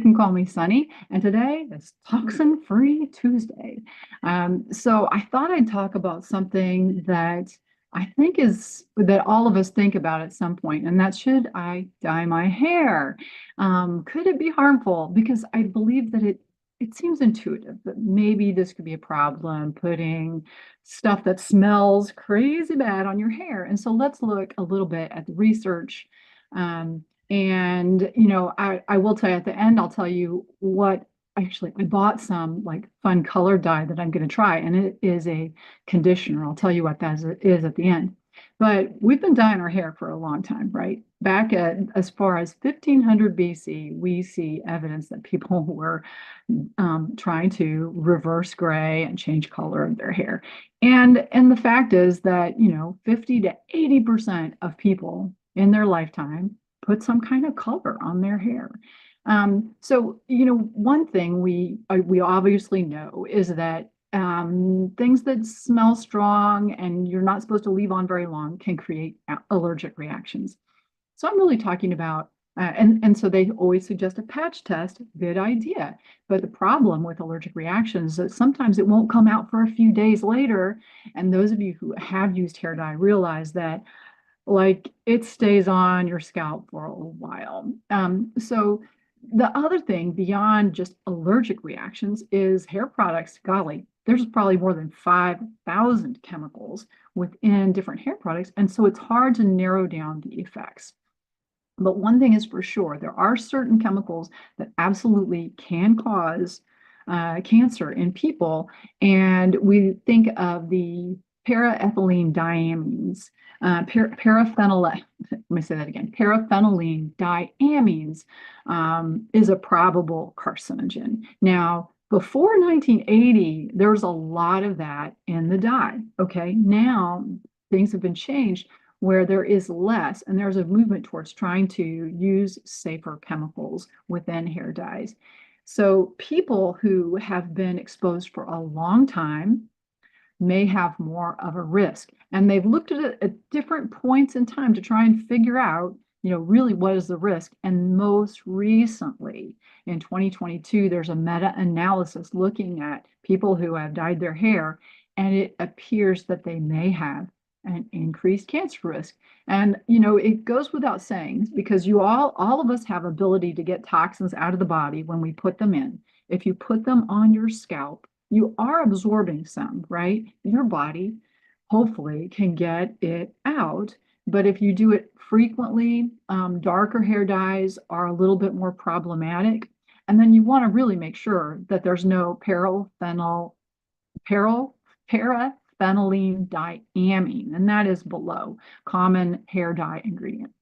can call me Sunny, and today is Toxin Free Tuesday. So I thought I'd talk about something that I think is that all of us think about at some point, and that should I dye my hair? Could it be harmful? Because I believe that it seems intuitive that maybe this could be a problem putting stuff that smells crazy bad on your hair. And so let's look a little bit at the research. Um, and, I will tell you at the end, I'll tell you what actually I bought some like fun color dye that I'm going to try, and it is a conditioner. I'll tell you what is at the end. But we've been dyeing our hair for a long time, right? Back at as far as 1500 BC, we see evidence that people were trying to reverse gray and change color of their hair. And the fact is that, 50 to 80% of people in their lifetime put some kind of color on their hair. So, one thing we obviously know is that things that smell strong and you're not supposed to leave on very long can create allergic reactions. So I'm really talking about, and so they always suggest a patch test, good idea. But the problem with allergic reactions is that sometimes it won't come out for a few days later. And those of you who have used hair dye realize that like it stays on your scalp for a while. So the other thing beyond just allergic reactions is hair products. Golly, there's probably more than 5,000 chemicals within different hair products. And so it's hard to narrow down the effects. But one thing is for sure, there are certain chemicals that absolutely can cause cancer in people. And we think of the paraphenylenediamines, let me say that again, paraphenylenediamines is a probable carcinogen. Now, before 1980, there was a lot of that in the dye. Okay, now things have been changed where there is less, and there's a movement towards trying to use safer chemicals within hair dyes. So people who have been exposed for a long time may have more of a risk. And they've looked at it at different points in time to try and figure out, really what is the risk. And most recently, in 2022, there's a meta-analysis looking at people who have dyed their hair, and it appears that they may have an increased cancer risk. And it goes without saying because you all of us have ability to get toxins out of the body when we put them in. If you put them on your scalp, you are absorbing some, right? Your body hopefully can get it out. But if you do it frequently, darker hair dyes are a little bit more problematic. And then you want to really make sure that there's no paraphenylenediamine, and that is below common hair dye ingredient.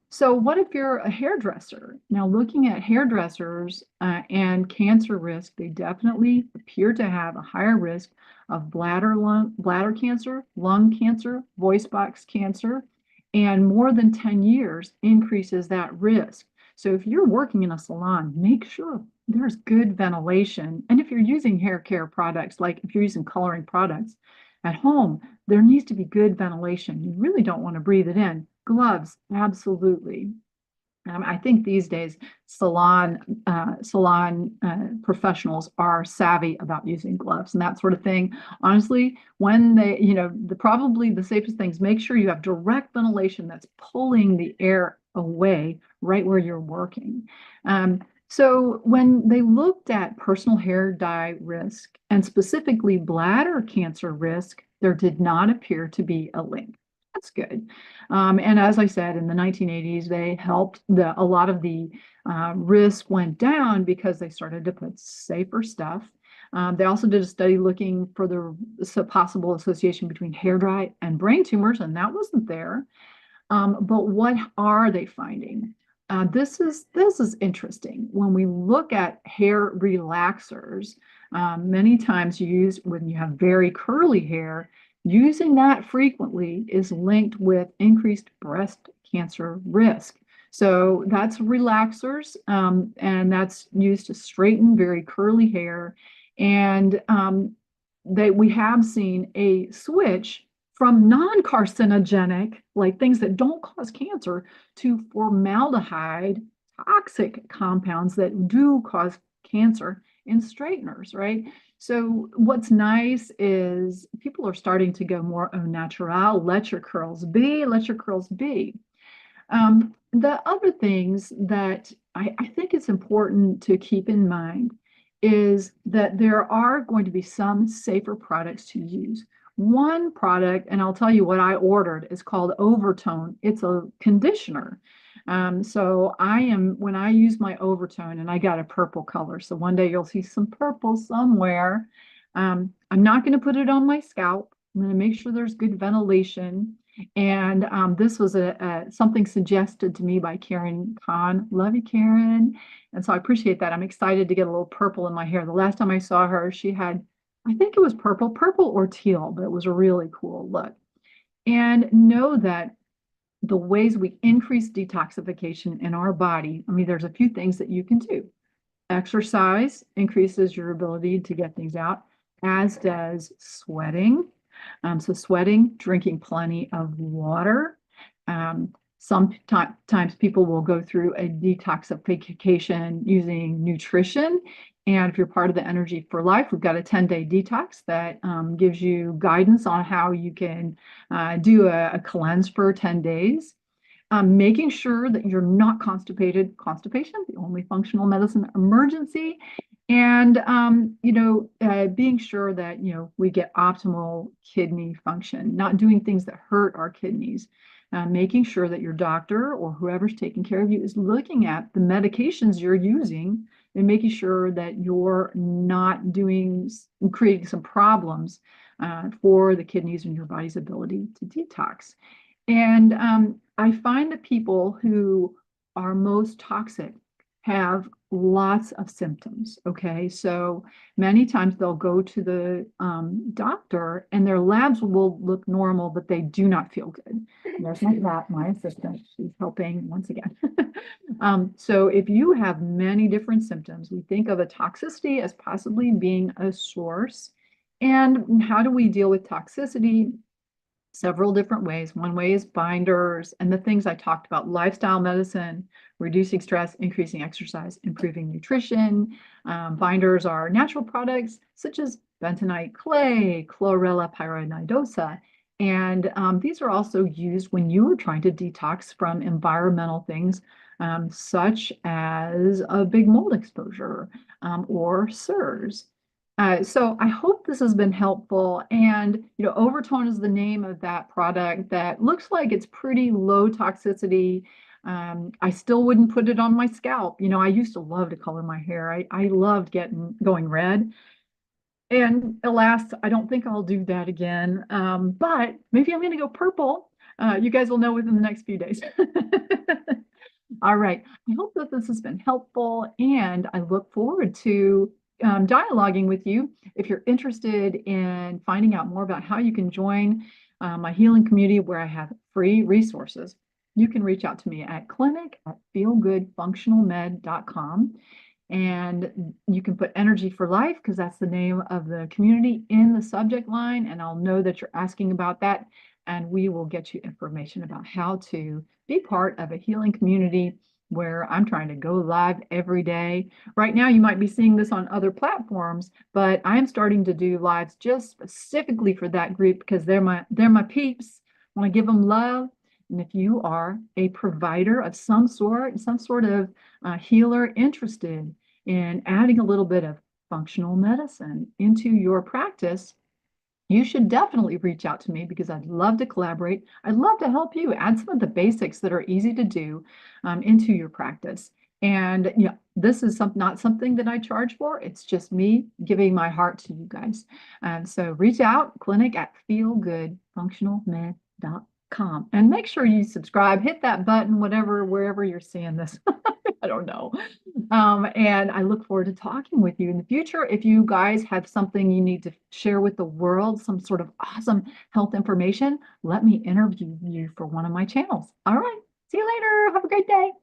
So what if you're a hairdresser? Now, looking at hairdressers and cancer risk, they definitely appear to have a higher risk of bladder cancer, lung cancer, voice box cancer, and more than 10 years increases that risk. So if you're working in a salon, make sure there's good ventilation. And if you're using hair care products, like if you're using coloring products at home, there needs to be good ventilation. You really don't want to breathe it in. Gloves, absolutely. I think these days salon professionals are savvy about using gloves and that sort of thing. Honestly, when they, probably the safest things, make sure you have direct ventilation that's pulling the air away right where you're working. So when they looked at personal hair dye risk and specifically bladder cancer risk, there did not appear to be a link. That's good. And as I said, in the 1980s, they helped a lot of the risk went down because they started to put safer stuff. They also did a study looking for the possible association between hair dye and brain tumors, and that wasn't there. But what are they finding? This is interesting. When we look at hair relaxers, many times used when you have very curly hair, using that frequently is linked with increased breast cancer risk. So that's relaxers, and that's used to straighten very curly hair. And we have seen a switch from non-carcinogenic, like things that don't cause cancer, to formaldehyde toxic compounds that do cause cancer in straighteners, right? So what's nice is people are starting to go more au natural. Let your curls be, let your curls be. The other things that I think it's important to keep in mind is that there are going to be some safer products to use. One product, and I'll tell you what I ordered, is called Overtone. It's a conditioner. So when I use my Overtone, and I got a purple color, so one day you'll see some purple somewhere. I'm not going to put it on my scalp. I'm going to make sure there's good ventilation. And this was something suggested to me by Karen Kahn. Love you, Karen. And so I appreciate that. I'm excited to get a little purple in my hair. The last time I saw her, she had, I think it was purple or teal, but it was a really cool look. And know that the ways we increase detoxification in our body, I mean, there's a few things that you can do. Exercise increases your ability to get things out, as does sweating. So sweating, drinking plenty of water. Sometimes people will go through a detoxification using nutrition. And if you're part of the Energy for Life, we've got a 10-day detox that gives you guidance on how you can do a cleanse for 10 days. Making sure that you're not constipated. Constipation, the only functional medicine emergency. And, being sure that, we get optimal kidney function, not doing things that hurt our kidneys. Making sure that your doctor or whoever's taking care of you is looking at the medications you're using and making sure that you're not creating some problems for the kidneys and your body's ability to detox. And I find that people who are most toxic have lots of symptoms. Okay, so many times they'll go to the doctor and their labs will look normal, but they do not feel good. And there's my assistant. She's helping once again. So if you have many different symptoms, we think of a toxicity as possibly being a source. And how do we deal with toxicity? Several different ways. One way is binders and the things I talked about: lifestyle medicine, reducing stress, increasing exercise, improving nutrition. Binders are natural products such as bentonite clay, chlorella pyrenoidosa. And these are also used when you are trying to detox from environmental things, such as a big mold exposure or SIRS. So I hope this has been helpful. And, Overtone is the name of that product that looks like it's pretty low toxicity. I still wouldn't put it on my scalp. I used to love to color my hair. I loved going red. And alas, I don't think I'll do that again. But maybe I'm going to go purple. You guys will know within the next few days. All right. I hope that this has been helpful, and I look forward to dialoguing with you. If you're interested in finding out more about how you can join my healing community where I have free resources, you can reach out to me at clinic@feelgoodfunctionalmed.com. And you can put Energy for Life, because that's the name of the community, in the subject line, and I'll know that you're asking about that. And we will get you information about how to be part of a healing community where I'm trying to go live every day. Right now, you might be seeing this on other platforms, but I'm starting to do lives just specifically for that group because they're my peeps. I want to give them love. And if you are a provider of some sort of healer interested in adding a little bit of functional medicine into your practice, you should definitely reach out to me because I'd love to collaborate. I'd love to help you add some of the basics that are easy to do into your practice. And this is not something that I charge for. It's just me giving my heart to you guys. So reach out, clinic@feelgoodfunctionalmed.com, and make sure you subscribe, hit that button, wherever you're seeing this. I don't know. And I look forward to talking with you in the future. If you guys have something you need to share with the world, some sort of awesome health information, let me interview you for one of my channels. All right. See you later. Have a great day.